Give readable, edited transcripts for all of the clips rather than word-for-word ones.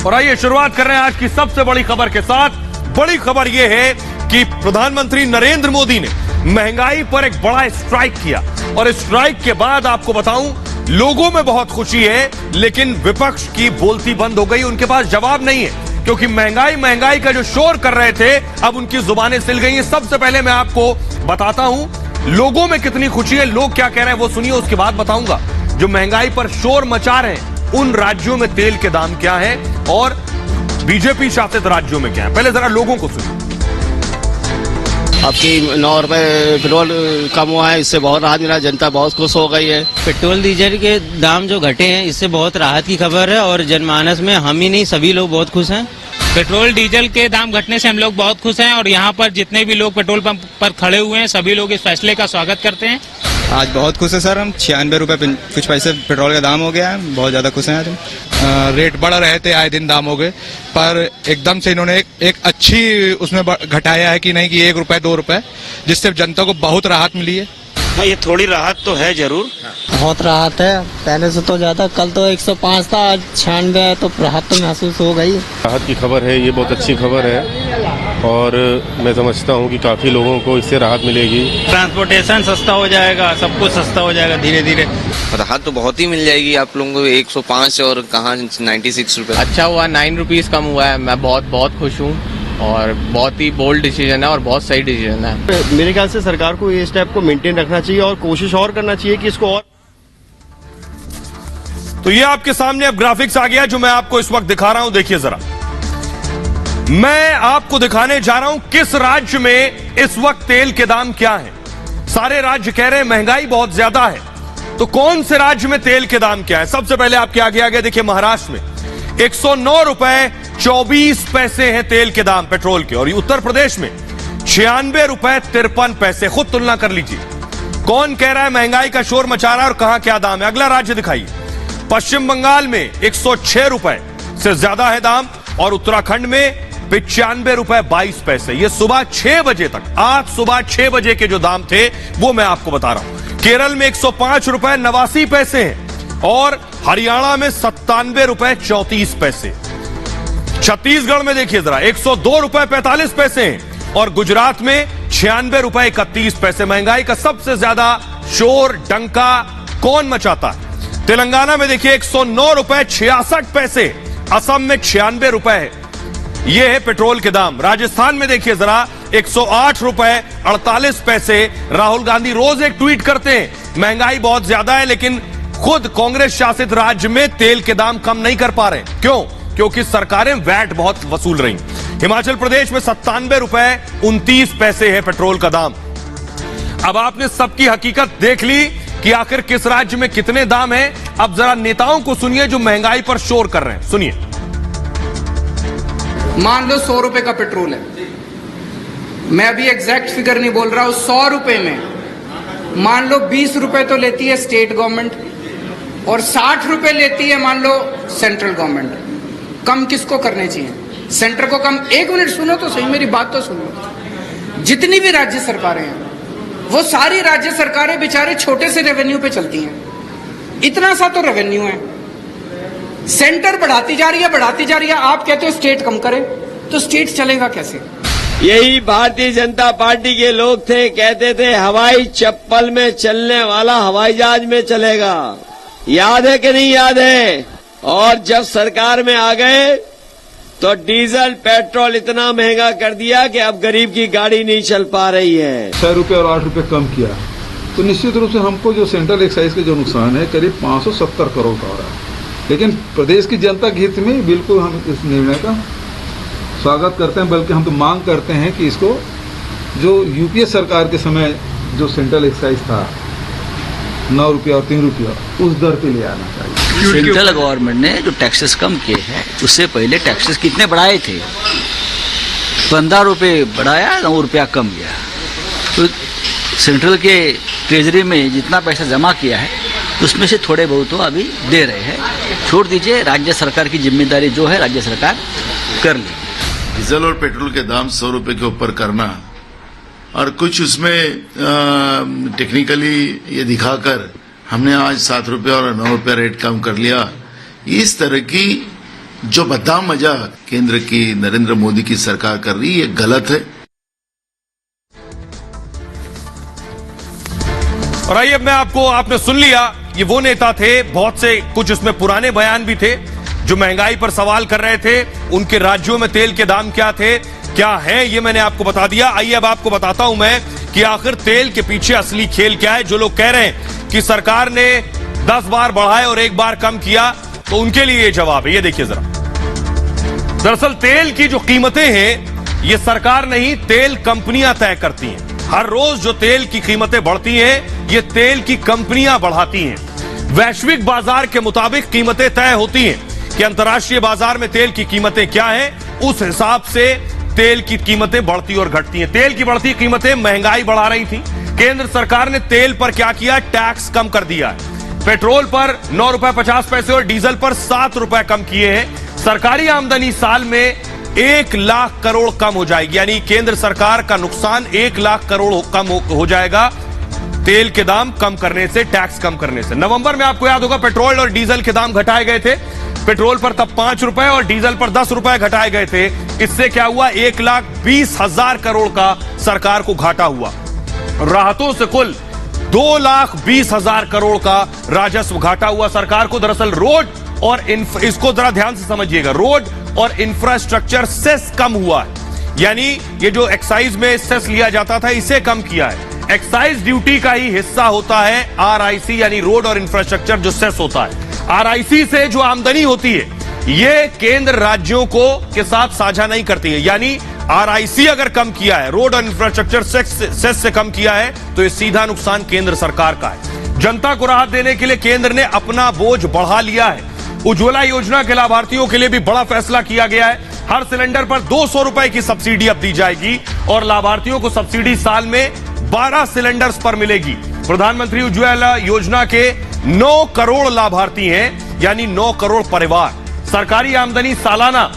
और आइए शुरुआत कर रहे हैं आज की सबसे बड़ी खबर के साथ। बड़ी खबर यह है कि प्रधानमंत्री नरेंद्र मोदी ने महंगाई पर एक बड़ा स्ट्राइक किया और स्ट्राइक के बाद आपको बताऊं, लोगों में बहुत खुशी है, लेकिन विपक्ष की बोलती बंद हो गई। उनके पास जवाब नहीं है क्योंकि महंगाई का जो शोर कर रहे थे, अब उनकी जुबानें सिल गई हैं। सबसे पहले मैं आपको बताता हूं लोगों में कितनी खुशी है, लोग क्या कह रहे हैं वो सुनिए, उसके बाद बताऊंगा जो महंगाई पर शोर मचा रहे हैं उन राज्यों में तेल के दाम क्या है और बीजेपी शासित राज्यों में क्या है। पहले जरा लोगों को सुनिए। आपकी 9 रुपए पेट्रोल कम हुआ है, इससे बहुत राहत मिला, जनता बहुत खुश हो गई है। पेट्रोल डीजल के दाम जो घटे हैं इससे बहुत राहत की खबर है और जनमानस में हम ही नहीं सभी लोग बहुत खुश हैं। पेट्रोल डीजल के दाम घटने से हम लोग बहुत खुश हैं और यहाँ पर जितने भी लोग पेट्रोल पंप पर खड़े हुए हैं सभी लोग इस फैसले का स्वागत करते हैं। आज बहुत खुश है सर, हम 96 रुपए कुछ पैसे पेट्रोल का दाम हो गया है, बहुत ज्यादा खुश हैं आज हम। रेट बढ़ रहे थे, आए दिन दाम हो गए, पर एकदम से इन्होंने एक अच्छी उसमें घटाया है कि नहीं कि 1 रुपए 2 रुपए, जिससे जनता को बहुत राहत मिली है। हाँ, ये थोड़ी राहत तो है जरूर, बहुत राहत है, पहले से तो ज्यादा। कल तो 105 था, आज 96 है, तो राहत तो महसूस हो गई। राहत की खबर है, ये बहुत अच्छी खबर है और मैं समझता हूँ कि काफी लोगों को इससे राहत मिलेगी। ट्रांसपोर्टेशन सस्ता हो जाएगा, सब कुछ सस्ता हो जाएगा धीरे धीरे। राहत तो बहुत ही मिल जाएगी आप लोगों को। 105 और कहाँ 96 रुपए। अच्छा हुआ, 9 रुपीज कम हुआ है। मैं बहुत खुश हूँ और बहुत ही बोल्ड डिसीजन है और बहुत सही डिसीजन है। मेरे ख्याल से सरकार को ये स्टेप को मेंटेन रखना चाहिए और कोशिश और करना चाहिए कि इसको और। तो ये आपके सामने अब ग्राफिक्स आ गया जो मैं आपको इस वक्त दिखा रहा हूं। देखिए जरा, मैं आपको दिखाने जा रहा हूं किस राज्य में इस वक्त तेल के दाम क्या हैं। सारे राज्य कह रहे हैं महंगाई बहुत ज्यादा है, तो कौन से राज्य में तेल के दाम क्या है। सबसे पहले आपके आगे आ गया, देखिए महाराष्ट्र में 109 रुपए 24 पैसे हैं तेल के दाम पेट्रोल के, और उत्तर प्रदेश में 96 रुपए 53 पैसे। खुद तुलना कर लीजिए कौन कह रहा है महंगाई का शोर मचा रहा है और कहां क्या दाम है। अगला राज्य दिखाइए, पश्चिम बंगाल में 106 रुपए से ज्यादा है दाम और उत्तराखंड में 95 रुपए 22 पैसे। ये सुबह 6 बजे तक, आज सुबह 6 बजे के जो दाम थे वो मैं आपको बता रहा हूं। केरल में 105 रुपए 89 पैसे हैं और हरियाणा में 97 रुपए 34 पैसे। छत्तीसगढ़ में देखिए जरा 102 रुपए 45 पैसे हैं और गुजरात में 96 रुपए 31 पैसे। महंगाई का सबसे ज्यादा शोर डंका कौन मचाता है। तेलंगाना में देखिए 109 रुपए 66 पैसे, असम में 96 रुपए है, यह है पेट्रोल के दाम। राजस्थान में देखिए जरा 108 रुपए 48 पैसे। राहुल गांधी रोज एक ट्वीट करते हैं महंगाई बहुत ज्यादा है, लेकिन खुद कांग्रेस शासित राज्य में तेल के दाम कम नहीं कर पा रहे। क्यों? क्योंकि सरकारें वैट बहुत वसूल रही। हिमाचल प्रदेश में 97 रुपए 29 पैसे है पेट्रोल का दाम। अब आपने सबकी हकीकत देख ली कि आखिर किस राज्य में कितने दाम हैं। अब जरा नेताओं को सुनिए जो महंगाई पर शोर कर रहे हैं, सुनिए। मान लो 100 रुपए का पेट्रोल है, मैं अभी एग्जैक्ट फिगर नहीं बोल रहा हूं, 100 रुपए में मान लो 20 रुपए तो लेती है स्टेट गवर्नमेंट और 60 रुपए लेती है मान लो सेंट्रल गवर्नमेंट। कम किसको करने चाहिए? सेंटर को कम। 1 मिनट सुनो तो सही, मेरी बात तो सुनो। जितनी भी राज्य सरकारें हैं वो सारी राज्य सरकारें बेचारे छोटे से रेवेन्यू पे चलती हैं। इतना सा तो रेवेन्यू है, सेंटर बढ़ाती जा रही है। आप कहते हो स्टेट कम करे, तो स्टेट चलेगा कैसे? यही भारतीय जनता पार्टी के लोग थे, कहते थे हवाई चप्पल में चलने वाला हवाई जहाज में चलेगा। याद है कि नहीं याद है? और जब सरकार में आ गए तो डीजल पेट्रोल इतना महंगा कर दिया कि अब गरीब की गाड़ी नहीं चल पा रही है। 6 रुपए और 8 रुपए कम किया तो निश्चित रूप से हमको जो सेंट्रल एक्साइज के जो नुकसान है करीब 570 करोड़ का हो रहा है। लेकिन प्रदेश की जनता के हित में बिल्कुल हम इस निर्णय का स्वागत करते हैं, बल्कि हम तो मांग करते हैं कि इसको जो यूपीए सरकार के समय जो सेंट्रल एक्साइज था 9 रुपया और 3 रुपया, उस दर पे ले आना चाहिए। सेंट्रल गवर्नमेंट ने जो टैक्सेस कम किए हैं उससे पहले टैक्सेस कितने बढ़ाए थे? 15 रुपये बढ़ाया, 9 रुपया कम गया। तो सेंट्रल के ट्रेजरी में जितना पैसा जमा किया है उसमें से थोड़े बहुत तो अभी दे रहे हैं। छोड़ दीजिए, राज्य सरकार की जिम्मेदारी जो है राज्य सरकार कर लेगी। डीजल और पेट्रोल के दाम 100 रुपए के ऊपर करना और कुछ उसमें टेक्निकली ये दिखाकर हमने आज 7 रुपये और 9 रुपये रेट कम कर लिया, इस तरह की जो बदाम मजा केंद्र की नरेंद्र मोदी की सरकार कर रही है ये गलत है। और आइए मैं आपने सुन लिया, ये वो नेता थे, बहुत से कुछ इसमें पुराने बयान भी थे जो महंगाई पर सवाल कर रहे थे। उनके राज्यों में तेल के दाम क्या थे, क्या है, ये मैंने आपको बता दिया। आइए अब आपको बताता हूं मैं कि आखिर तेल के पीछे असली खेल क्या है। जो लोग कह रहे हैं कि सरकार ने 10 बार बढ़ाए और 1 बार कम किया, तो उनके लिए ये जवाब है, ये देखिए जरा। दरअसल तेल की जो कीमतें हैं ये सरकार नहीं, तेल कंपनियां तय करती हैं। हर रोज जो तेल की कीमतें बढ़ती हैं ये तेल की कंपनियां बढ़ाती हैं। वैश्विक बाजार के मुताबिक कीमतें तय होती हैं कि अंतर्राष्ट्रीय बाजार में तेल की कीमतें क्या हैं, उस हिसाब से तेल की कीमतें बढ़ती और घटती हैं। तेल की बढ़ती कीमतें महंगाई बढ़ा रही थी। केंद्र सरकार ने तेल पर क्या किया, टैक्स कम कर दिया है। पेट्रोल पर 9 रुपए 50 पैसे और डीजल पर 7 रुपए कम किए हैं। सरकारी आमदनी साल में 1 लाख करोड़ कम हो जाएगी, यानी केंद्र सरकार का नुकसान 1 लाख करोड़ कम हो जाएगा तेल के दाम कम करने से, टैक्स कम करने से। नवंबर में आपको याद होगा पेट्रोल और डीजल के दाम घटाए गए थे। पेट्रोल पर तब 5 रुपए और डीजल पर 10 रुपए घटाए गए थे। इससे क्या हुआ, 1,20,000 करोड़ का सरकार को घाटा हुआ। राहतों से कुल 2,20,000 करोड़ का राजस्व घाटा हुआ सरकार को। दरअसल रोड और इसको जरा ध्यान से समझिएगा, रोड और इंफ्रास्ट्रक्चर सेस कम हुआ है, यानी ये जो एक्साइज में सेस लिया जाता था इसे कम किया है। एक्साइज ड्यूटी का ही हिस्सा होता है आरआईसी, यानी रोड और इंफ्रास्ट्रक्चर जो सेस होता है। आरआईसी से जो आमदनी होती है ये केंद्र राज्यों को के साथ साझा नहीं करती है, यानी आरआईसी अगर कम किया है, रोड और इंफ्रास्ट्रक्चर सेस से कम किया है, तो ये सीधा नुकसान केंद्र सरकार का है। जनता को राहत देने के लिए केंद्र ने अपना बोझ बढ़ा लिया है। उज्ज्वला योजना के लाभार्थियों के लिए भी बड़ा फैसला किया गया है। हर सिलेंडर पर 200 रुपए की सब्सिडी अब दी जाएगी और लाभार्थियों को सब्सिडी साल में 12 सिलेंडर्स पर मिलेगी। प्रधानमंत्री उज्ज्वला योजना के 9 करोड़ लाभार्थी हैं, यानी 9 करोड़ परिवार। सरकारी आमदनी सालाना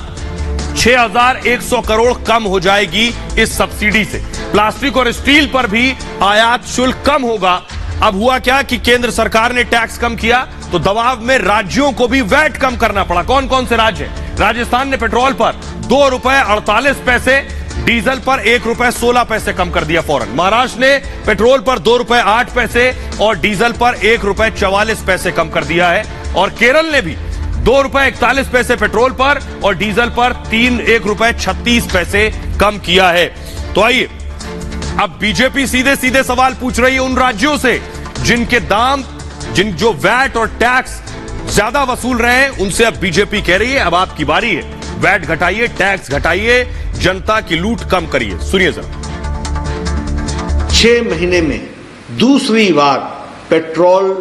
6,100 करोड़ कम हो जाएगी इस सब्सिडी से। प्लास्टिक और स्टील पर भी आयात शुल्क कम होगा। अब हुआ क्या कि केंद्र सरकार ने टैक्स कम किया तो दबाव में राज्यों को भी वैट कम करना पड़ा। कौन कौन से राज्य हैं? राजस्थान ने पेट्रोल पर 2 रुपए 48 पैसे, डीजल पर 1 रुपए 16 पैसे कम कर दिया फौरन। महाराष्ट्र ने पेट्रोल पर 2 रुपए 8 पैसे और डीजल पर 1 रुपए 44 पैसे कम कर दिया है। और केरल ने भी 2 रुपए 41 पैसे पेट्रोल पर और डीजल पर 1 रुपए 36 पैसे कम किया है। तो आइए अब बीजेपी सीधे सीधे सवाल पूछ रही है उन राज्यों से जिनके दाम, जो वैट और टैक्स ज्यादा वसूल रहे हैं, उनसे अब बीजेपी कह रही है अब आपकी बारी है, वैट घटाइए, टैक्स घटाइए, जनता की लूट कम करिए। सुनिए जरा। 6 महीने में दूसरी बार पेट्रोल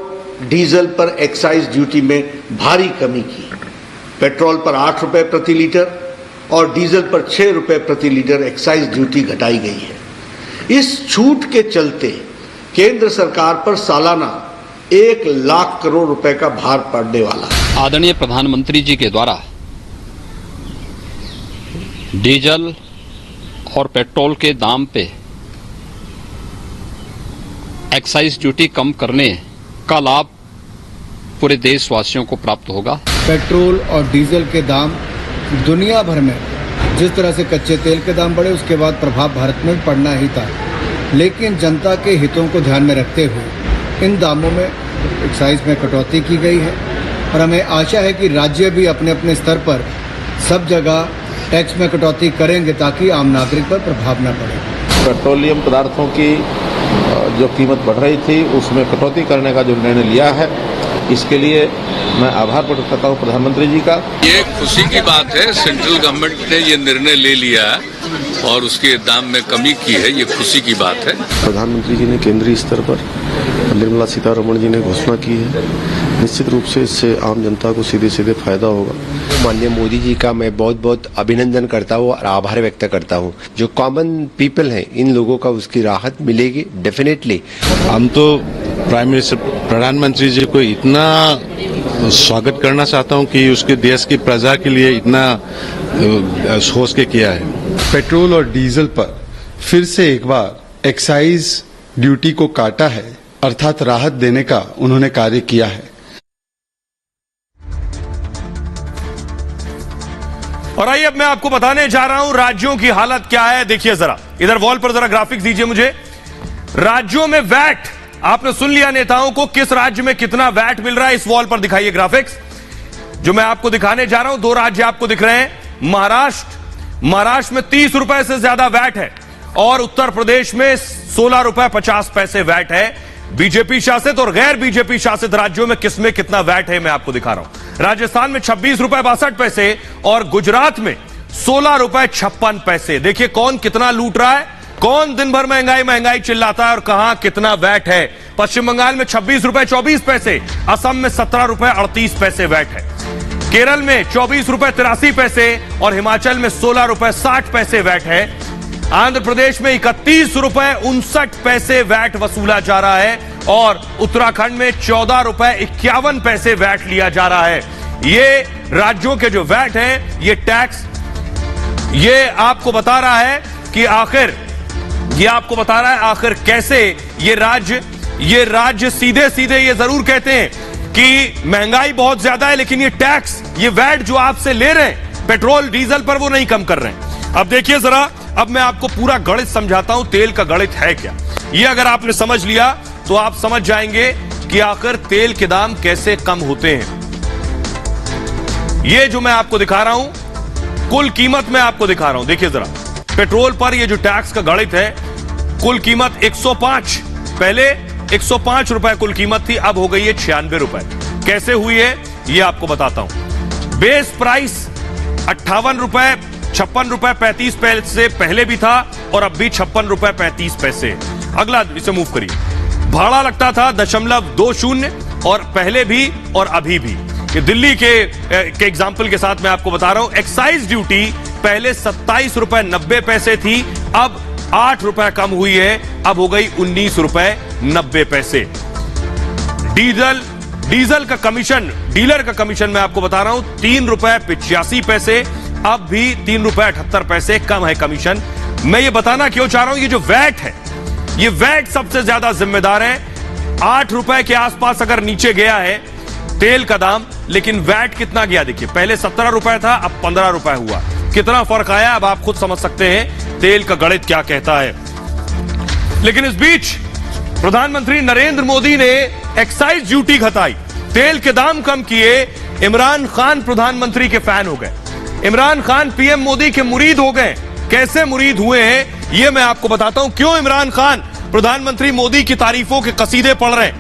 डीजल पर एक्साइज ड्यूटी में भारी कमी की। पेट्रोल पर 8 रुपए प्रति लीटर और डीजल पर 6 रुपए प्रति लीटर एक्साइज ड्यूटी घटाई गई है। इस छूट के चलते केंद्र सरकार पर सालाना 1 लाख करोड़ रुपए का भार पड़ने वाला। आदरणीय प्रधानमंत्री जी के द्वारा डीजल और पेट्रोल के दाम पे एक्साइज ड्यूटी कम करने का लाभ पूरे देशवासियों को प्राप्त होगा। पेट्रोल और डीजल के दाम दुनिया भर में जिस तरह से कच्चे तेल के दाम बढ़े उसके बाद प्रभाव भारत में पड़ना ही था, लेकिन जनता के हितों को ध्यान में रखते हुए इन दामों में एक्साइज में कटौती की गई है और हमें आशा है कि राज्य भी अपने अपने स्तर पर सब जगह टैक्स में कटौती करेंगे ताकि आम नागरिक पर प्रभाव न पड़े। पेट्रोलियम पदार्थों की जो कीमत बढ़ रही थी उसमें कटौती करने का जो निर्णय लिया है, इसके लिए मैं आभार प्रकट करता हूँ प्रधानमंत्री जी का। ये खुशी की बात है, सेंट्रल गवर्नमेंट ने ये निर्णय ले लिया है और उसके दाम में कमी की है, ये खुशी की बात है। प्रधानमंत्री जी ने केंद्रीय स्तर पर, निर्मला सीतारमण जी ने घोषणा की है, निश्चित रूप से इससे आम जनता को सीधे सीधे फायदा होगा। माननीय मोदी जी का मैं बहुत बहुत अभिनंदन करता हूँ और आभार व्यक्त करता हूँ। जो कॉमन पीपल हैं इन लोगों का उसकी राहत मिलेगी डेफिनेटली। हम तो प्राइम मिनिस्टर प्रधानमंत्री जी को इतना स्वागत करना चाहता हूँ कि उसके देश की प्रजा के लिए इतना सोच के किया है। पेट्रोल और डीजल पर फिर से एक बार एक्साइज ड्यूटी को काटा है, अर्थात राहत देने का उन्होंने कार्य किया है। और आइए अब मैं आपको बताने जा रहा हूं राज्यों की हालत क्या है। देखिए जरा, इधर वॉल पर जरा ग्राफिक्स दीजिए मुझे। राज्यों में वैट, आपने सुन लिया नेताओं को, किस राज्य में कितना वैट मिल रहा है इस वॉल पर दिखाइए ग्राफिक्स जो मैं आपको दिखाने जा रहा हूं। 2 राज्य आपको दिख रहे हैं। महाराष्ट्र में 30 रुपए से ज्यादा वैट है और उत्तर प्रदेश में 16 रुपए 50 पैसे वैट है। बीजेपी शासित और गैर बीजेपी शासित राज्यों में किसमें कितना वैट है मैं आपको दिखा रहा हूं। राजस्थान में 26 रुपए 62 पैसे और गुजरात में 16 रुपए 56 पैसे। देखिए कौन कितना लूट रहा है, कौन दिन भर महंगाई चिल्लाता है और कहां कितना वैट है। पश्चिम बंगाल में 26 रुपए 24 पैसे, असम में 17 रुपए 38 पैसे वैट है। केरल में 24 रुपए 83 पैसे और हिमाचल में 16 रुपए 60 पैसे वैट है। आंध्र प्रदेश में 31 रुपए 59 पैसे वैट वसूला जा रहा है और उत्तराखंड में 14 रुपए 51 पैसे वैट लिया जा रहा है। ये राज्यों के जो वैट है, ये टैक्स, ये आपको बता रहा है कि आखिर कैसे ये राज्य सीधे सीधे ये जरूर कहते हैं कि महंगाई बहुत ज्यादा है, लेकिन ये टैक्स, ये वैट जो आपसे ले रहे हैं पेट्रोल डीजल पर, वो नहीं कम कर रहे हैं। अब देखिए जरा, अब मैं आपको पूरा गणित समझाता हूं, तेल का गणित है क्या। ये अगर आपने समझ लिया तो आप समझ जाएंगे कि आखिर तेल के दाम कैसे कम होते हैं। ये जो मैं आपको दिखा रहा हूं, कुल कीमत मैं आपको दिखा रहा हूं। देखिए जरा, पेट्रोल पर ये जो टैक्स का गणित है, कुल कीमत 105, पहले 105 रुपए कुल कीमत थी, अब हो गई है 96 रुपए। कैसे हुई है ये आपको बताता हूं। बेस प्राइस 58 रुपए 56 रुपए 35 पैसे पहले भी था और अब भी 56 रुपए 35 पैसे। अगला इसे मूव करिए। भाड़ा लगता था 0.20 और पहले भी और अभी भी। ये दिल्ली के एग्जाम्पल के साथ मैं आपको बता रहा हूं। एक्साइज ड्यूटी पहले 27 रुपए 90 पैसे थी, अब 8 रुपए कम हुई है, अब हो गई 19 रुपए 90 पैसे। डीजल का कमीशन, डीलर का कमीशन मैं आपको बता रहा हूं 3 रुपए 85 पैसे, अब भी 3 रुपए 78 पैसे कम है कमीशन। मैं ये बताना क्यों चाह रहा हूं, ये जो वैट है, ये वैट सबसे ज्यादा जिम्मेदार है। 8 रुपए के आसपास अगर नीचे गया है तेल का दाम, लेकिन वैट कितना गया देखिए, पहले 17 रुपए था, अब 15 रुपए हुआ। कितना फर्क आया अब आप खुद समझ सकते हैं तेल का गणित क्या कहता है। लेकिन इस बीच प्रधानमंत्री नरेंद्र मोदी ने एक्साइज ड्यूटी घटाई, तेल के दाम कम किए। इमरान खान प्रधानमंत्री के फैन हो गए, इमरान खान पीएम मोदी के मुरीद हो गए। कैसे मुरीद हुए हैं ये मैं आपको बताता हूं। क्यों इमरान खान प्रधानमंत्री मोदी की तारीफों के कसीदे पढ़ रहे हैं,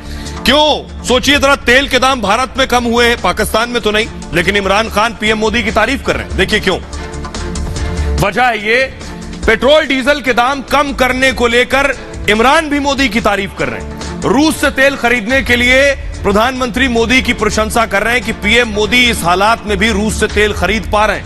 क्यों? सोचिए जरा, तेल के दाम भारत में कम हुए हैं, पाकिस्तान में तो नहीं, लेकिन इमरान खान पीएम मोदी की तारीफ कर रहे हैं। देखिए क्यों। वजह है ये, पेट्रोल डीजल के दाम कम करने को लेकर इमरान भी मोदी की तारीफ कर रहे हैं। रूस से तेल खरीदने के लिए प्रधानमंत्री मोदी की प्रशंसा कर रहे हैं कि पीएम मोदी इस हालात में भी रूस से तेल खरीद पा रहे हैं।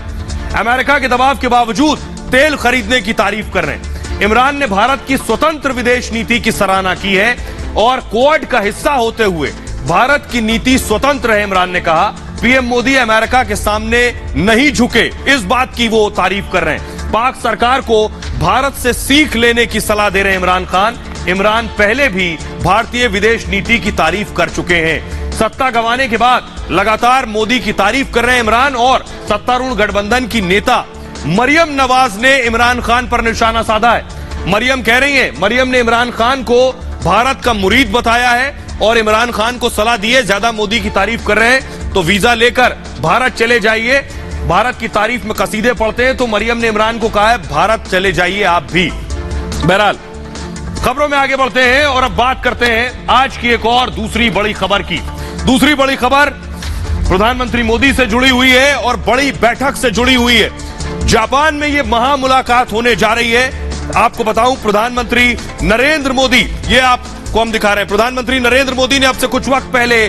अमेरिका के दबाव के बावजूद तेल खरीदने की तारीफ कर रहे हैं। इमरान ने भारत की स्वतंत्र विदेश नीति की सराहना की है और क्वाड का हिस्सा होते हुए भारत की नीति स्वतंत्र है। इमरान ने कहा पीएम मोदी अमेरिका के सामने नहीं झुके, इस बात की वो तारीफ कर रहे हैं। पाक सरकार को भारत से सीख लेने की सलाह दे रहे हैं इमरान खान। इमरान पहले भी भारतीय विदेश नीति की तारीफ कर चुके हैं। सत्ता गंवाने के बाद लगातार मोदी की तारीफ कर रहे हैं इमरान। और सत्तारूढ़ गठबंधन की नेता मरियम नवाज ने इमरान खान पर निशाना साधा है। मरियम कह रही है, मरियम ने इमरान खान को भारत का मुरीद बताया है और इमरान खान को सलाह दी है, ज्यादा मोदी की तारीफ कर रहे हैं तो वीजा लेकर भारत चले जाइए। भारत की तारीफ में कसीदे पढ़ते हैं तो मरियम ने इमरान को कहा है भारत चले जाइए आप भी। बहरहाल खबरों में आगे बढ़ते हैं और अब बात करते हैं आज की एक और दूसरी बड़ी खबर की। दूसरी बड़ी खबर प्रधानमंत्री मोदी से जुड़ी हुई है और बड़ी बैठक से जुड़ी हुई है। जापान में यह महामुलाकात होने जा रही है। आपको बताऊं, प्रधानमंत्री नरेंद्र मोदी, ये आपको हम दिखा रहे हैं, प्रधानमंत्री नरेंद्र मोदी ने अब से कुछ वक्त पहले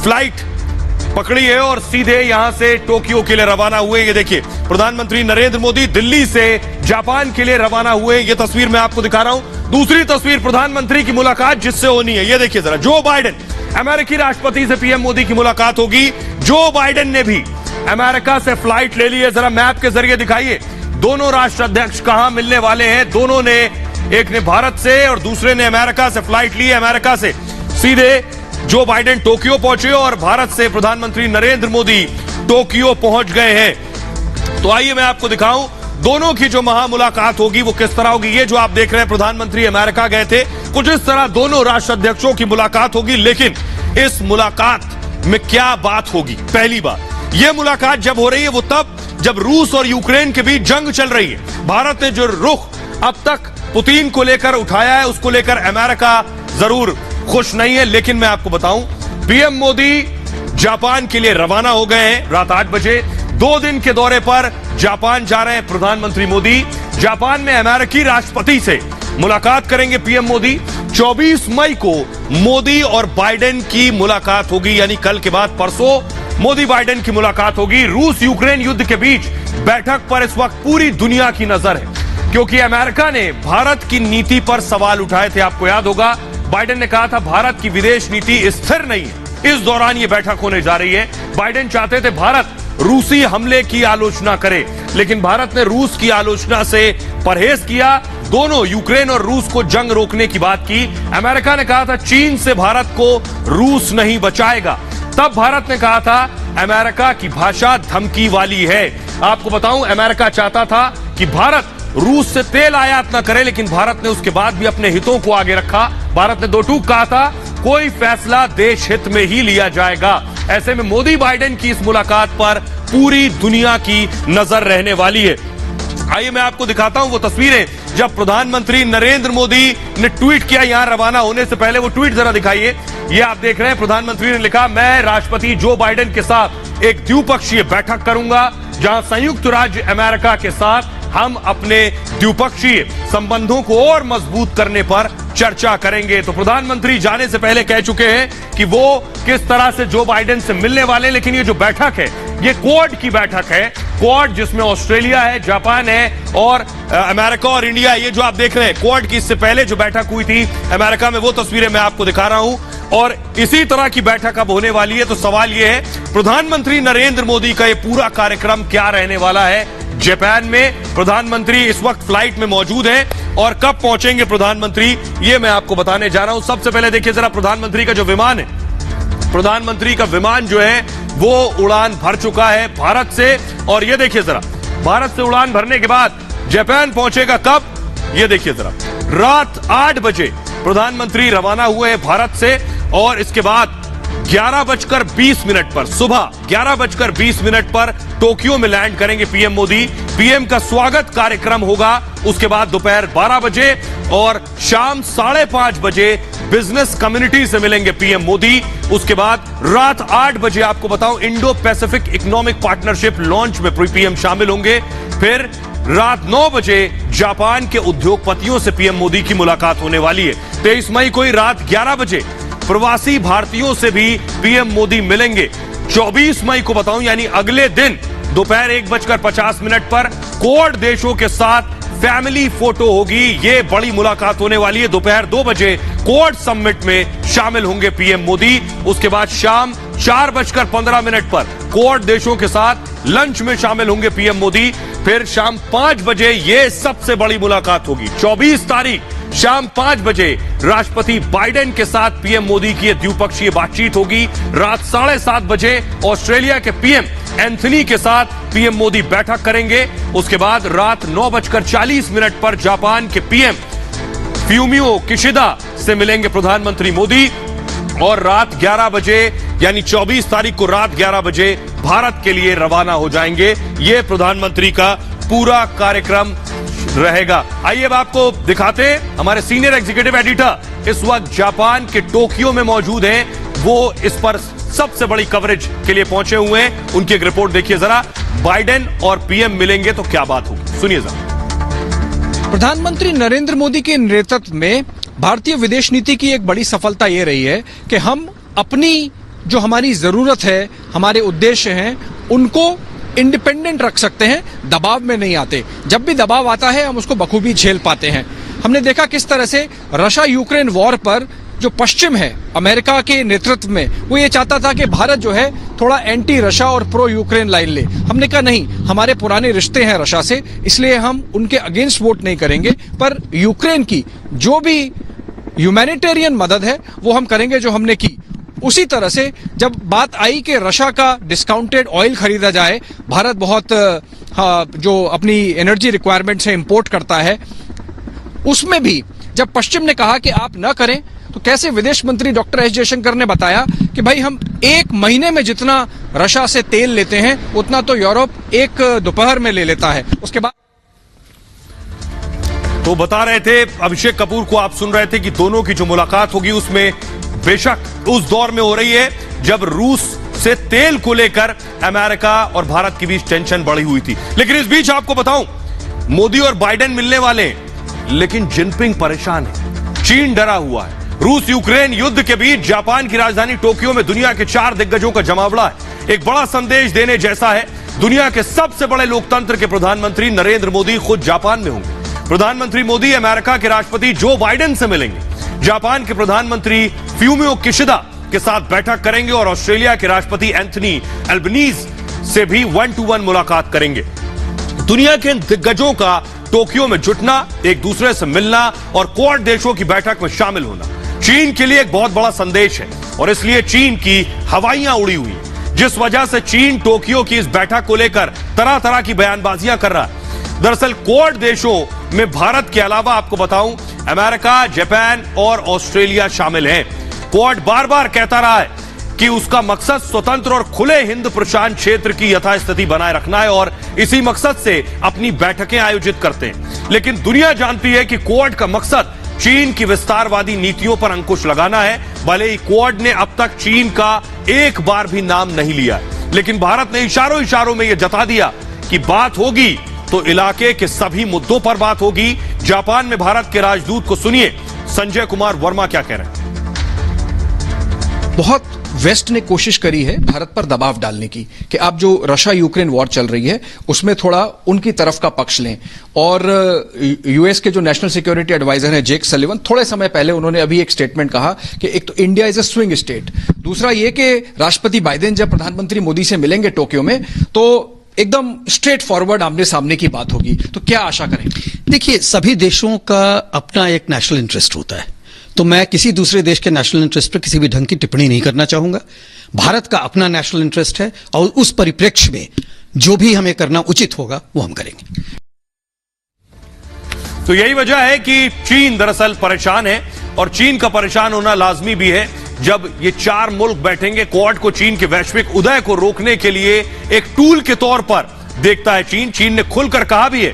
फ्लाइट पकड़ी है और सीधे यहां से टोक्यो के लिए रवाना हुए। ये देखिए, प्रधानमंत्री नरेंद्र मोदी दिल्ली से जापान के लिए रवाना हुए। ये तस्वीर मैं आपको दिखा रहा हूं। दूसरी तस्वीर प्रधानमंत्री की मुलाकात जिससे होनी है, ये देखिए जरा, जो बाइडेन, अमेरिकी राष्ट्रपति से पीएम मोदी की मुलाकात होगी। जो बाइडेन ने भी अमेरिका से फ्लाइट ले ली है। जरा मैप के जरिए दिखाइए दोनों राष्ट्राध्यक्ष कहां मिलने वाले हैं। दोनों ने, एक ने भारत से और दूसरे ने अमेरिका से फ्लाइट ली है। अमेरिका से सीधे जो बाइडेन टोक्यो पहुंचे और भारत से प्रधानमंत्री नरेंद्र मोदी टोक्यो पहुंच गए हैं। तो आइए मैं आपको दिखाऊं दोनों की जो महामुलाकात होगी वो किस तरह होगी। ये जो आप देख रहे हैं, प्रधानमंत्री अमेरिका गए थे, कुछ इस तरह दोनों राष्ट्राध्यक्षों की मुलाकात होगी। लेकिन इस मुलाकात में क्या बात होगी? पहली बात, यह मुलाकात जब हो रही है वो तब जब रूस और यूक्रेन के बीच जंग चल रही है। भारत ने जो रुख अब तक पुतिन को लेकर उठाया है, उसको लेकर अमेरिका जरूर खुश नहीं है। लेकिन मैं आपको बताऊं, पीएम मोदी जापान के लिए रवाना हो गए हैं रात 8 बजे। 2 दिन के दौरे पर जापान जा रहे हैं प्रधानमंत्री मोदी। जापान में अमेरिकी राष्ट्रपति से मुलाकात करेंगे पीएम मोदी। 24 मई को मोदी और बाइडेन की मुलाकात होगी, यानी कल के बाद परसों मोदी बाइडेन की मुलाकात होगी। रूस यूक्रेन युद्ध के बीच बैठक पर इस वक्त पूरी दुनिया की नजर है, क्योंकि अमेरिका ने भारत की नीति पर सवाल उठाए थे। आपको याद होगा, बाइडेन ने कहा था भारत की विदेश नीति स्थिर नहीं है। इस दौरान यह बैठक होने जा रही है। बाइडेन चाहते थे भारत रूसी हमले की आलोचना करे, लेकिन भारत ने रूस की आलोचना से परहेज किया। दोनों यूक्रेन और रूस को जंग रोकने की बात की। अमेरिका ने कहा था चीन से भारत को रूस नहीं बचाएगा। तब भारत ने कहा था अमेरिका की भाषा धमकी वाली है। आपको बताऊं, अमेरिका चाहता था कि भारत रूस से तेल आयात न करे, लेकिन भारत ने उसके बाद भी अपने हितों को आगे रखा। भारत ने दो टूक कहा था कोई फैसला देश हित में ही लिया जाएगा। ऐसे में मोदी बाइडेन की इस मुलाकात पर पूरी दुनिया की नजर रहने वाली है। आइए मैं आपको दिखाता हूं वो तस्वीरें जब प्रधानमंत्री नरेंद्र मोदी ने ट्वीट किया यहां रवाना होने से पहले। वो ट्वीट जरा दिखाइए। ये आप देख रहे हैं, प्रधानमंत्री ने लिखा, मैं राष्ट्रपति जो बाइडेन के साथ एक द्विपक्षीय बैठक करूंगा, जहां संयुक्त राज्य अमेरिका के साथ हम अपने द्विपक्षीय संबंधों को और मजबूत करने पर चर्चा करेंगे। तो प्रधानमंत्री जाने से पहले कह चुके हैं कि वो किस तरह से जो बाइडेन से मिलने वाले हैं। लेकिन ये जो बैठक है, ये क्वाड की बैठक है। क्वाड जिसमें ऑस्ट्रेलिया है, जापान है और अमेरिका और इंडिया। ये जो आप देख रहे हैं क्वाड की इससे पहले जो बैठक हुई थी अमेरिका में, वो तस्वीरें मैं आपको दिखा रहा हूं। और इसी तरह की बैठक अब होने वाली है। तो सवाल यह है, प्रधानमंत्री नरेंद्र मोदी का ये पूरा कार्यक्रम क्या रहने वाला है? जापान में प्रधानमंत्री इस वक्त फ्लाइट में मौजूद हैं और कब पहुंचेंगे प्रधानमंत्री, ये मैं आपको बताने जा रहा हूं। सबसे पहले देखिए जरा प्रधानमंत्री का जो विमान है, प्रधानमंत्री का विमान जो है वो उड़ान भर चुका है भारत से। और ये देखिए जरा, भारत से उड़ान भरने के बाद जापान पहुंचेगा कब? ये देखिए जरा, रात 8 बजे प्रधानमंत्री रवाना हुए हैं भारत से और इसके बाद 11:20 पर, सुबह 11:20 पर टोक्यो में लैंड करेंगे पीएम मोदी। पीएम का स्वागत कार्यक्रम होगा। उसके बाद दोपहर 12 बजे और शाम 5:30 बजे बिजनेस कम्युनिटी से मिलेंगे पीएम मोदी। उसके बाद रात 8 बजे आपको बताऊं, Indo Pacific economic partnership launch में पीएम शामिल होंगे। फिर रात 9 बजे जापान के उद्योगपतियों से पीएम मोदी की मुलाकात होने वाली है। 23 मई को ही रात 11 बजे प्रवासी भारतीयों से भी पीएम मोदी मिलेंगे। 24 मई को बताऊं, यानी अगले दिन दोपहर 1:50 पर क्वाड देशों के साथ फैमिली फोटो होगी। ये बड़ी मुलाकात होने वाली है। दोपहर 2 बजे क्वाड समिट में शामिल होंगे पीएम मोदी। उसके बाद शाम 4:15 पर क्वाड देशों के साथ लंच में शामिल होंगे पीएम मोदी। फिर शाम 5 बजे ये सबसे बड़ी मुलाकात होगी। 24 तारीख शाम 5 बजे राष्ट्रपति बाइडेन के साथ पीएम मोदी की द्विपक्षीय बातचीत होगी। रात 7:30 बजे ऑस्ट्रेलिया के पीएम एंथनी के साथ पीएम मोदी बैठक करेंगे। उसके बाद रात 9:40 पर जापान के पीएम फ्यूमियो किशिदा से मिलेंगे प्रधानमंत्री मोदी। और रात 11 बजे यानी 24 तारीख को रात 11 बजे भारत के लिए रवाना हो जाएंगे। ये प्रधानमंत्री का पूरा कार्यक्रम रहेगा। आइए अब आपको दिखाते हैं, हमारे सीनियर एग्जीक्यूटिव एडिटर इस वक्त जापान के टोक्यो में मौजूद हैं। वो इस पर सबसे बड़ी कवरेज के लिए पहुंचे हुए हैं। उनकी एक रिपोर्ट देखिए जरा। बाइडेन और पीएम मिलेंगे तो क्या बात होगी, सुनिए जरा। प्रधानमंत्री नरेंद्र मोदी के नेतृत्व में भारतीय विदेश नीति की एक बड़ी सफलता ये रही है कि हम अपनी जो हमारी जरूरत है, हमारे उद्देश्य हैं, उनको इंडिपेंडेंट रख सकते हैं, दबाव में नहीं आते। जब भी दबाव आता है हम उसको बखूबी झेल पाते हैं। हमने देखा किस तरह से रशिया यूक्रेन वॉर पर जो पश्चिम है अमेरिका के नेतृत्व में, वो ये चाहता था कि भारत जो है थोड़ा एंटी रशिया और प्रो यूक्रेन लाइन ले। हमने कहा नहीं, हमारे पुराने रिश्ते हैं रशिया से, इसलिए हम उनके अगेंस्ट वोट नहीं करेंगे, पर यूक्रेन की जो भी ह्यूमैनिटेरियन मदद है वो हम करेंगे जो हमने की। उसी तरह से जब बात आई कि रशिया का डिस्काउंटेड ऑयल खरीदा जाए, भारत बहुत जो अपनी एनर्जी रिक्वायरमेंट है इंपोर्ट करता है, उसमें भी जब पश्चिम ने कहा कि आप ना करें, तो कैसे विदेश मंत्री डॉक्टर एस जयशंकर ने बताया कि भाई हम एक महीने में जितना रशिया से तेल लेते हैं उतना तो यूरोप एक दोपहर में ले लेता है। उसके बाद तो बता रहे थे अभिषेक कपूर को, आप सुन रहे थे कि दोनों की जो मुलाकात होगी उसमें बेशक उस दौर में हो रही है जब रूस से तेल को लेकर अमेरिका और भारत के बीच टेंशन बढ़ी हुई थी। लेकिन इस बीच आपको बताऊं, मोदी और बाइडेन मिलने वाले हैं, लेकिन जिनपिंग परेशान है, चीन डरा हुआ है। रूस यूक्रेन युद्ध के बीच जापान की राजधानी टोक्यो में दुनिया के 4 दिग्गजों का जमावड़ा है। एक बड़ा संदेश देने जैसा है। दुनिया के सबसे बड़े लोकतंत्र के प्रधानमंत्री नरेंद्र मोदी खुद जापान में होंगे। प्रधानमंत्री मोदी अमेरिका के राष्ट्रपति जो बाइडेन से मिलेंगे, जापान के प्रधानमंत्री फ्यूमियो किशिदा के साथ बैठक करेंगे और ऑस्ट्रेलिया के राष्ट्रपति एंथनी एल्बनीज से भी 1-to-1 मुलाकात करेंगे। दुनिया के दिग्गजों का टोक्यो में जुटना, एक दूसरे से मिलना और क्वाड देशों की बैठक में शामिल होना चीन के लिए एक बहुत बड़ा संदेश है और इसलिए चीन की हवाइयां उड़ी हुई, जिस वजह से चीन टोक्यो की इस बैठक को लेकर तरह तरह की बयानबाजियां कर रहा है। दरअसल क्वाड देशों में भारत के अलावा आपको बताऊं, अमेरिका, जापान और ऑस्ट्रेलिया शामिल हैं। क्वाड बार बार कहता रहा है कि उसका मकसद स्वतंत्र और खुले हिंद प्रशांत क्षेत्र की यथास्थिति बनाए रखना है और इसी मकसद से अपनी बैठकें आयोजित करते हैं। लेकिन दुनिया जानती है कि क्वाड का मकसद चीन की विस्तारवादी नीतियों पर अंकुश लगाना है। भले ही क्वाड ने अब तक चीन का एक बार भी नाम नहीं लिया है, लेकिन भारत ने इशारों इशारों में यह जता दिया कि बात होगी तो इलाके के सभी मुद्दों पर बात होगी। जापान में भारत के राजदूत को सुनिए, संजय कुमार वर्मा क्या कह रहे हैं। बहुत वेस्ट ने कोशिश करी है भारत पर दबाव डालने की कि आप जो रशिया यूक्रेन वॉर चल रही है उसमें थोड़ा उनकी तरफ का पक्ष लें। और यूएस के जो नेशनल सिक्योरिटी एडवाइजर हैं जेक सलिवन, थोड़े समय पहले उन्होंने अभी एक स्टेटमेंट कहा कि एक तो India is a swing state, दूसरा ये कि राष्ट्रपति बाइडेन जब प्रधानमंत्री मोदी से मिलेंगे टोक्यो में तो एकदम स्ट्रेट फॉरवर्ड आमने सामने की बात होगी। तो क्या आशा करें? देखिए, सभी देशों का अपना एक नेशनल इंटरेस्ट होता है, तो मैं किसी दूसरे देश के नेशनल इंटरेस्ट पर किसी भी ढंग की टिप्पणी नहीं करना चाहूंगा। भारत का अपना नेशनल इंटरेस्ट है और उस परिप्रेक्ष्य में जो भी हमें करना उचित होगा वो हम करेंगे। तो यही वजह है कि चीन दरअसल परेशान है और चीन का परेशान होना लाजमी भी है। जब ये 4 मुल्क बैठेंगे, क्वाड को चीन के वैश्विक उदय को रोकने के लिए एक टूल के तौर पर देखता है चीन। चीन ने खुलकर कहा भी है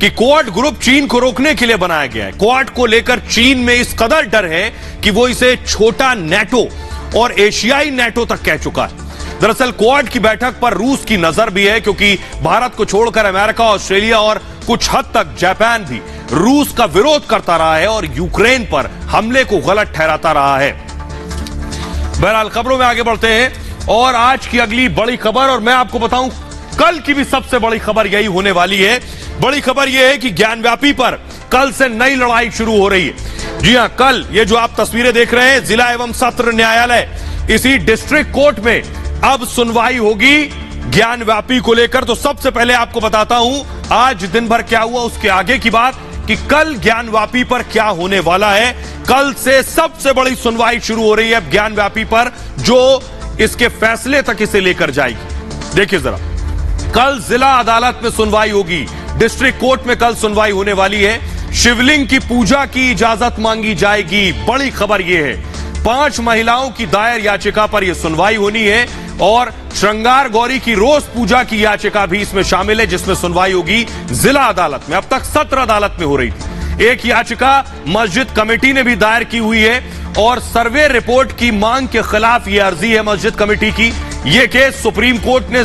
कि क्वाड ग्रुप चीन को रोकने के लिए बनाया गया है। क्वाड को लेकर चीन में इस कदर डर है कि वो इसे छोटा नेटो और एशियाई नेटो तक कह चुका है। दरअसल क्वाड की बैठक पर रूस की नजर भी है, क्योंकि भारत को छोड़कर अमेरिका, ऑस्ट्रेलिया और कुछ हद तक जापान भी रूस का विरोध करता रहा है और यूक्रेन पर हमले को गलत ठहराता रहा है। बहरहाल खबरों में आगे बढ़ते हैं और आज की अगली बड़ी खबर, और मैं आपको बताऊं कल की भी सबसे बड़ी खबर यही होने वाली है। बड़ी खबर यह है कि ज्ञानव्यापी पर कल से नई लड़ाई शुरू हो रही है। जी हां, कल ये जो आप तस्वीरें देख रहे हैं, जिला एवं सत्र न्यायालय, इसी डिस्ट्रिक्ट कोर्ट में अब सुनवाई होगी ज्ञानव्यापी को लेकर। तो सबसे पहले आपको बताता हूं आज दिन भर क्या हुआ, उसके आगे की बात कि कल ज्ञानव्यापी पर क्या होने वाला है। कल से सबसे बड़ी सुनवाई शुरू हो रही है ज्ञानव्यापी पर, जो इसके फैसले तक इसे लेकर जाएगी। देखिए जरा, कल जिला अदालत में सुनवाई होगी, डिस्ट्रिक्ट कोर्ट में कल सुनवाई होने वाली है। शिवलिंग की पूजा की इजाजत मांगी जाएगी। बड़ी खबर यह है 5 महिलाओं की दायर याचिका पर यह सुनवाई होनी है और श्रृंगार गौरी की रोज पूजा की याचिका भी इसमें शामिल है, जिसमें सुनवाई होगी जिला अदालत में। अब तक सत्र अदालत में हो रही थी। एक याचिका मस्जिद कमेटी ने भी दायर की हुई है और सर्वे रिपोर्ट की मांग के खिलाफ यह अर्जी है मस्जिद कमेटी की। यह केस सुप्रीम कोर्ट ने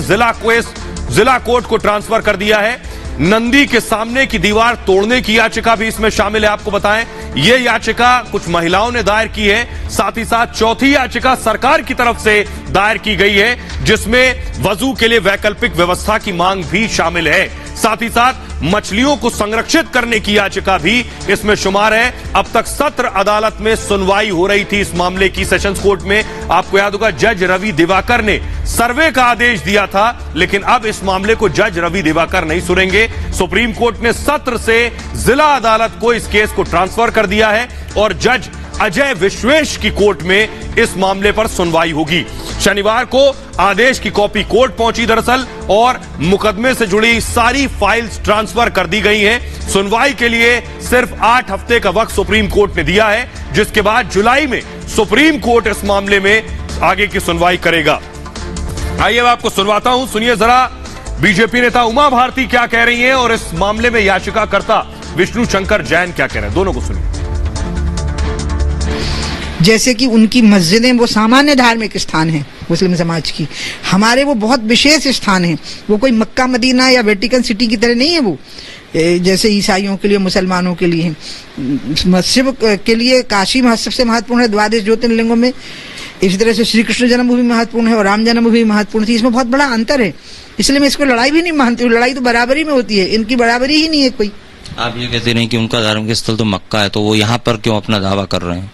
जिला कोर्ट को ट्रांसफर कर दिया है। नंदी के सामने की दीवार तोड़ने की याचिका भी इसमें शामिल है। आपको बताएं, यह याचिका कुछ महिलाओं ने दायर की है। साथ ही साथ चौथी याचिका सरकार की तरफ से दायर की गई है, जिसमें वजू के लिए वैकल्पिक व्यवस्था की मांग भी शामिल है। साथ ही साथ मछलियों को संरक्षित करने की याचिका भी इसमें शुमार है। अब तक सत्र अदालत में सुनवाई हो रही थी इस मामले की, सेशंस कोर्ट में। आपको याद होगा जज रवि दिवाकर ने सर्वे का आदेश दिया था, लेकिन अब इस मामले को जज रवि दिवाकर नहीं सुनेंगे। सुप्रीम कोर्ट ने सत्र से जिला अदालत को इस केस को ट्रांसफर कर दिया है और जज अजय विश्वेश की कोर्ट में इस मामले पर सुनवाई होगी। शनिवार को आदेश की कॉपी कोर्ट पहुंची दरअसल, और मुकदमे से जुड़ी सारी फाइल्स ट्रांसफर कर दी गई हैं। सुनवाई के लिए सिर्फ 8 हफ्ते का वक्त सुप्रीम कोर्ट ने दिया है, जिसके बाद जुलाई में सुप्रीम कोर्ट इस मामले में आगे की सुनवाई करेगा। आइए मैं आपको सुनवाता हूं, सुनिए जरा बीजेपी नेता उमा भारती क्या कह रही हैं और इस मामले में याचिकाकर्ता विष्णु शंकर जैन क्या कह रहे हैं, दोनों को सुनिए। जैसे कि उनकी मस्जिदें वो सामान्य धार्मिक स्थान है मुस्लिम समाज की, हमारे वो बहुत विशेष स्थान है। वो कोई मक्का मदीना या वेटिकन सिटी की तरह नहीं है, वो जैसे ईसाइयों के लिए मुसलमानों के लिए मस्जिद के लिए काशी सबसे महत्वपूर्ण है द्वादश ज्योतिर्लिंगों में। इसी तरह से श्री कृष्ण जन्मभूमि महत्वपूर्ण है और राम जन्मभूमि महत्वपूर्ण थी। इसमें बहुत बड़ा अंतर है, इसलिए मैं इसको लड़ाई भी नहीं मानती हूँ। लड़ाई तो बराबरी में होती है, इनकी बराबरी ही नहीं है कोई। आप ये कहते नहीं कि उनका धार्मिक स्थल तो मक्का है, तो वो यहाँ पर क्यों अपना दावा कर रहे हैं?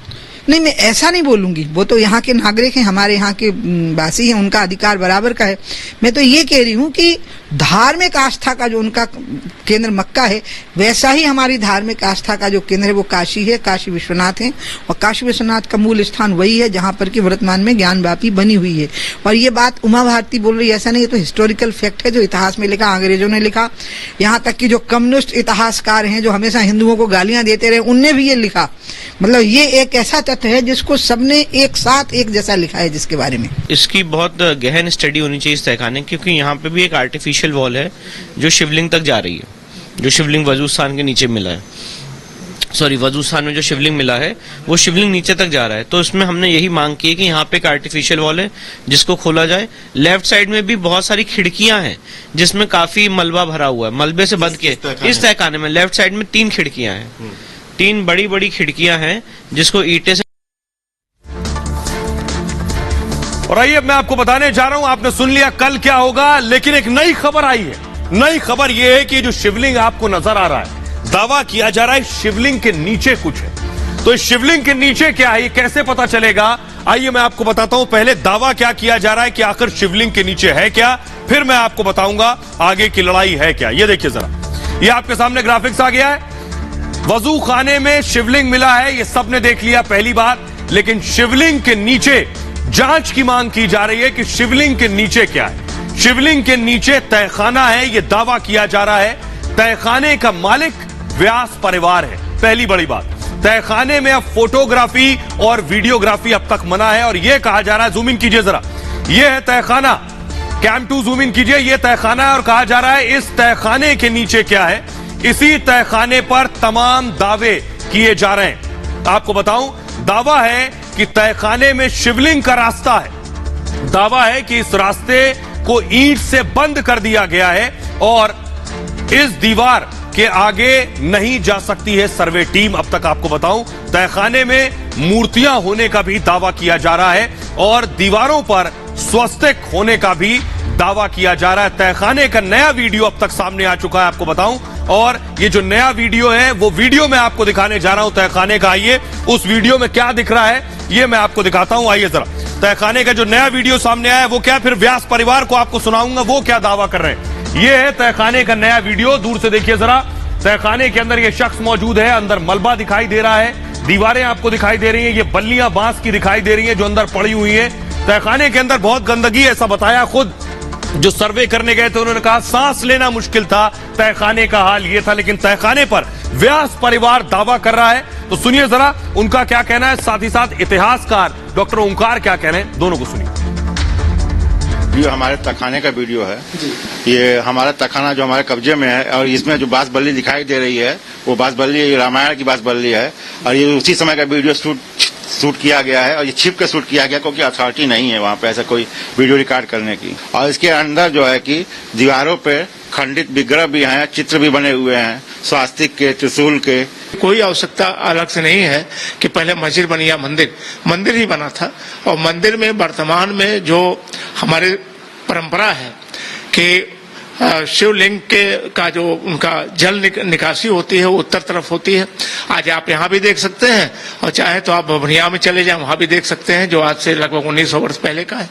नहीं, मैं ऐसा नहीं बोलूंगी, वो तो यहाँ के नागरिक हैं, हमारे यहाँ के वासी हैं, उनका अधिकार बराबर का है। मैं तो ये कह रही हूँ कि धार्मिक आस्था का जो उनका केंद्र मक्का है, वैसा ही हमारी धार्मिक आस्था का जो केंद्र है वो काशी है, काशी विश्वनाथ है। और काशी विश्वनाथ का मूल स्थान वही है जहाँ पर कि वर्तमान में ज्ञानवापी बनी हुई है। और ये बात उमा भारती बोल रही है ऐसा नहीं, ये तो हिस्टोरिकल फैक्ट है जो इतिहास में लिखा, अंग्रेजों ने लिखा। यहाँ तक कि जो कम्युनिस्ट इतिहासकार हैं जो हमेशा हिंदुओं को गालियां देते रहे, उनने भी ये लिखा। मतलब ये एक ऐसा तथ्य है जिसको सबने एक साथ एक जैसा लिखा है, जिसके बारे में इसकी बहुत गहन स्टडी होनी चाहिए इस तहखाने, क्योंकि यहाँ पे भी एक आर्टिफिशियल वॉल है जो शिवलिंग तक जा रही है, जो शिवलिंग वजू स्थान के नीचे मिला है। सॉरी, वजू स्थान में जो शिवलिंग मिला है वो शिवलिंग नीचे तक जा रहा है। तो इसमें हमने यही मांग की है कि यहाँ पे एक आर्टिफिशियल वॉल है जिसको खोला जाए। लेफ्ट साइड में भी बहुत सारी खिड़कियां हैं जिसमें काफी मलबा भरा हुआ है, मलबे से बंद किए। इस तहखाने में लेफ्ट साइड में 3 खिड़कियां हैं, 3 बड़ी बड़ी खिड़कियां हैं जिसको ईंटे से। और आइए मैं आपको बताने जा रहा हूं, आपने सुन लिया कल क्या होगा, लेकिन एक नई खबर आई है। नई खबर यह है कि जो शिवलिंग आपको नजर आ रहा है, दावा किया जा रहा है शिवलिंग के नीचे कुछ है। तो इस शिवलिंग के नीचे क्या है, ये कैसे पता चलेगा, आइए मैं आपको बताता हूं। पहले दावा क्या किया जा रहा है कि आखिर शिवलिंग के नीचे है क्या, फिर मैं आपको बताऊंगा आगे की लड़ाई है क्या। ये देखिए जरा, ये आपके सामने ग्राफिक्स आ गया है। वजू खाने में शिवलिंग मिला है, ये सबने देख लिया पहली बार। लेकिन शिवलिंग के नीचे जांच की मांग की जा रही है कि शिवलिंग के नीचे क्या है। शिवलिंग के नीचे तहखाना है, यह दावा किया जा रहा है। तहखाने का मालिक व्यास परिवार है। पहली बड़ी बात, तहखाने में अब फोटोग्राफी और वीडियोग्राफी अब तक मना है। और यह कहा जा रहा है, जूम इन कीजिए जरा, यह है तहखाना, कैम 2 जूम इन कीजिए, यह तहखाना है। और कहा जा रहा है इस तहखाने के नीचे क्या है। इसी तहखाने पर तमाम दावे किए जा रहे हैं। आपको बताऊं, दावा है कि तहखाने में शिवलिंग का रास्ता है। दावा है कि इस रास्ते को ईंट से बंद कर दिया गया है और इस दीवार के आगे नहीं जा सकती है सर्वे टीम। अब तक आपको बताऊं, तहखाने में मूर्तियां होने का भी दावा किया जा रहा है और दीवारों पर स्वस्तिक होने का भी दावा किया जा रहा है। तहखाने का नया वीडियो अब तक सामने आ चुका है, आपको बताऊं। और ये जो नया वीडियो है वो वीडियो मैं आपको दिखाने जा रहा हूं तहखाने का। आइए उस वीडियो में क्या दिख रहा है ये मैं आपको दिखाता हूं। आइए जरा, तहखाने का जो नया वीडियो सामने आया है वो क्या, फिर व्यास परिवार को आपको सुनाऊंगा वो क्या दावा कर रहे हैं। ये है तहखाने का नया वीडियो, दूर से देखिए जरा। तहखाने के अंदर ये शख्स मौजूद है, अंदर मलबा दिखाई दे रहा है, दीवारें आपको दिखाई दे रही हैं, ये बल्लियां बांस की दिखाई दे रही हैं जो अंदर पड़ी हुई है। तहखाने के अंदर बहुत गंदगी, ऐसा बताया खुद जो सर्वे करने गए थे उन्होंने कहा सांस लेना मुश्किल था, तहखाने का हाल ये था। लेकिन तहखाने पर व्यास परिवार दावा कर रहा है, तो सुनिए जरा उनका क्या कहना है। साथ ही साथ इतिहासकार डॉक्टर ओंकार क्या कह रहे हैं, दोनों को सुनिए। वीडियो हमारे तहखाने का वीडियो है। ये हमारा तहखाना जो हमारे कब्जे में है और इसमें जो बांस बल्ली दिखाई दे रही है वो बांस बल्ली रामायण की बांस बल्ली है। और ये उसी समय का वीडियो शूट किया गया है और ये छिप के शूट किया गया क्योंकि अथॉरिटी नहीं है वहाँ पे ऐसा कोई वीडियो रिकॉर्ड करने की। और इसके अंदर जो है कि दीवारों पे खंडित विग्रह भी हैं, चित्र भी बने हुए हैं, स्वास्तिक के, त्रिशूल के। कोई आवश्यकता अलग से नहीं है कि पहले मस्जिद बनी या मंदिर ही बना था। और मंदिर में वर्तमान में जो हमारे परंपरा है कि शिवलिंग का जो उनका जल निकासी होती है वो उत्तर तरफ होती है। आज आप यहाँ भी देख सकते हैं और चाहे तो आप बभनिया में चले जाएं, वहां भी देख सकते हैं, जो आज से लगभग 1900 वर्ष पहले का है।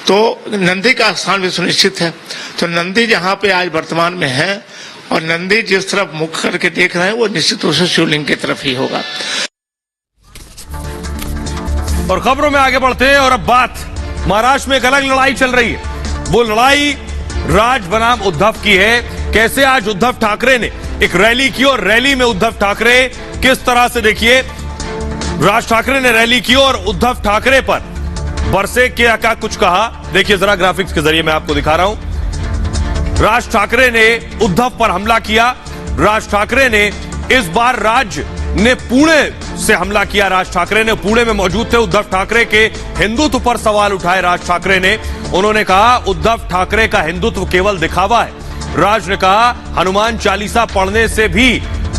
तो नंदी का स्थान भी सुनिश्चित है। तो नंदी जहाँ पे आज वर्तमान में है और नंदी जिस तरफ मुख करके देख रहे हैं वो निश्चित रूप से शिवलिंग की तरफ ही होगा। और खबरों में आगे बढ़ते हैं और अब बात महाराष्ट्र में एक अलग लड़ाई चल रही है। वो लड़ाई राज बनाम उद्धव की है। कैसे आज उद्धव ठाकरे ने एक रैली की और रैली में उद्धव ठाकरे किस तरह से, देखिए, राज ठाकरे ने रैली की और उद्धव ठाकरे पर बरसे क्या क्या कुछ कहा। देखिए जरा ग्राफिक्स के जरिए मैं आपको दिखा रहा हूं। राज ठाकरे ने उद्धव पर हमला किया। राज ठाकरे ने इस बार राज्य ने पुणे से हमला किया। राज ठाकरे ने पुणे में मौजूद थे। उद्धव ठाकरे के हिंदुत्व पर सवाल उठाए राज ठाकरे ने। उन्होंने कहा उद्धव ठाकरे का हिंदुत्व केवल दिखावा है। राज ने कहा हनुमान चालीसा पढ़ने से भी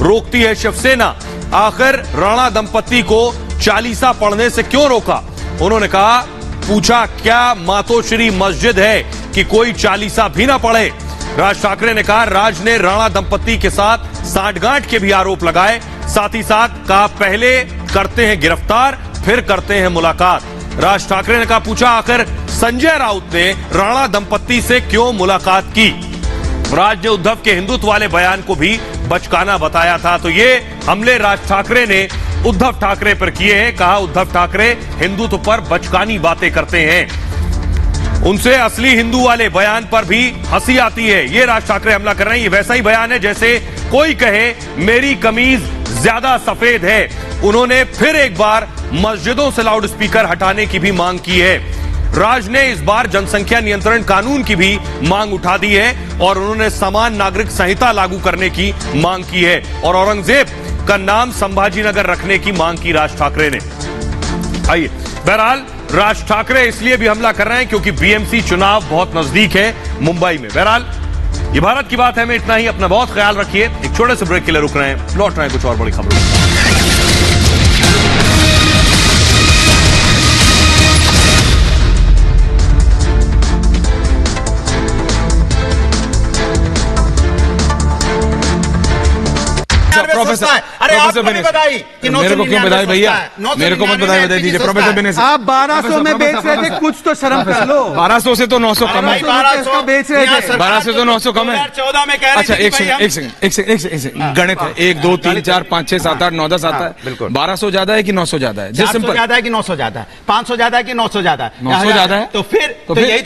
रोकती है शिवसेना। आखिर राणा दंपति को चालीसा पढ़ने से क्यों रोका? उन्होंने कहा, पूछा क्या मातोश्री मस्जिद है कि कोई चालीसा भी ना पढ़े? राज ठाकरे ने कहा राज ने राणा दंपति के साथ सांठगांठ के भी आरोप लगाए। साथ ही साथ कहा पहले करते हैं गिरफ्तार फिर करते हैं मुलाकात। राज ठाकरे ने कहा, पूछा आखिर संजय राउत ने राणा दंपति से क्यों मुलाकात की? राज ने उद्धव के हिंदुत्व वाले बयान को भी बचकाना बताया था। तो ये हमले राज ठाकरे ने उद्धव ठाकरे पर किए हैं। कहा उद्धव ठाकरे हिंदुत्व पर बचकानी बातें करते हैं। उनसे असली हिंदू वाले बयान पर भी हंसी आती है। ये राज ठाकरे हमला कर रहे हैं। ये वैसा ही बयान है जैसे कोई कहे मेरी कमीज ज्यादा सफेद है। उन्होंने फिर एक बार मस्जिदों से लाउड स्पीकर हटाने की भी मांग की है। राज ने इस बार जनसंख्या नियंत्रण कानून की भी मांग उठा दी है और उन्होंने समान नागरिक संहिता लागू करने की मांग की है और औरंगजेब का नाम संभाजीनगर रखने की मांग की राज ठाकरे ने। आइए, बहरहाल राज ठाकरे इसलिए भी हमला कर रहे हैं क्योंकि बीएमसी चुनाव बहुत नजदीक है मुंबई में। बहरहाल ये भारत की बात है में इतना ही। अपना बहुत ख्याल रखिए। एक छोटे से ब्रेक के लिए रुक रहे हैं, लौट रहे हैं कुछ और बड़ी खबरों। प्रोफेसर, अरे आपको नहीं बताई कि मेरे को क्यों बताई भैया? मेरे को मत बताई दीजिए प्रोफेसर बिनेस। आप 1200 में बेच रहे थे, कुछ तो शर्म कर लो। 1200 से तो 900 कम है। 1200 बेच रहे थे, 1200 से 900 कम है। 14 में कह रहे अच्छा एक सेकंड गणित है 1 2 3 4 5 6 7 8 9 10 आता है। 1200 ज्यादा है कि 900 ज्यादा है? 400 ज्यादा है कि 900 ज्यादा है? 500 ज्यादा है कि 900 ज्यादा है? 900 ज्यादा है तो फिर यही